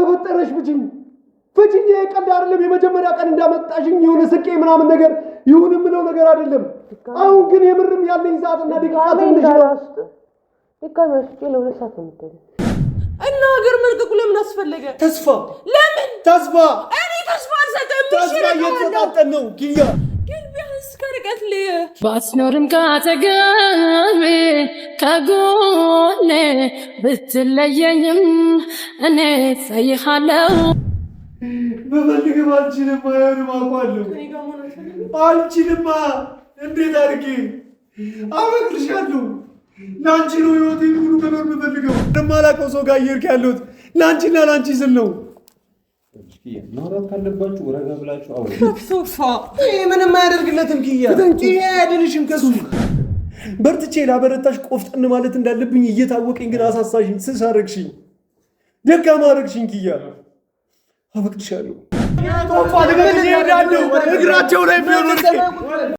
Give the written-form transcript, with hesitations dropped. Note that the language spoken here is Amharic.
በፈጠረሽ ፍቺኝ የቀልድ አይደለም የመጀመሪያ ቀን እንዳመጣሽኝ የሆነ ስቄ ምናምን ነገር ይሁን ምለው ነገር አይደለም አሁን ግን የምርም ያለኝ ሰዓትና ደቂቃ ትንሽ ድጋሚ ለሁለት ሰዓት ነው የምትሄደው እና ሀገር መልቀቁ ለምን አስፈለገ? ተስፋ ለምን ተስፋ እኔ ተስፋ አልሰጠም። ተስፋ እየተጣጣን ነው ኪያ ግን ቢያንስ ከርቀት ባትኖርም ካጠገቤ ከጎኔ ብትለየኝም እኔ እጸይሃለሁ በፈልግም አልችልም አይሆንም አውቃለሁ አልችልማ እንዴት አድርጌ አበቅልሻለሁ ላንቺ ነው ህይወቴ ሙሉ መኖር የምፈልገው እንደማላውቀው ሰው ጋር እየሄድክ ያለሁት ላንቺና ላንቺ ስል ነው ማውራት ካለባችሁ ረጋ ብላችሁ አውሩ ሶፋ ይሄ ምንም አያደርግለትም ኪያ ይሄ አይደልሽም ከሱ በርትቼ ላበረታሽ ቆፍጠን ማለት እንዳለብኝ እየታወቀኝ ግን አሳሳሽኝ ስሳረግሽኝ ደካማ አረግሽኝ ኪያ አበቅልሻለሁ ሶፋ ለምን ይሄዳሉ እግራቸው ላይ ቢሆኑ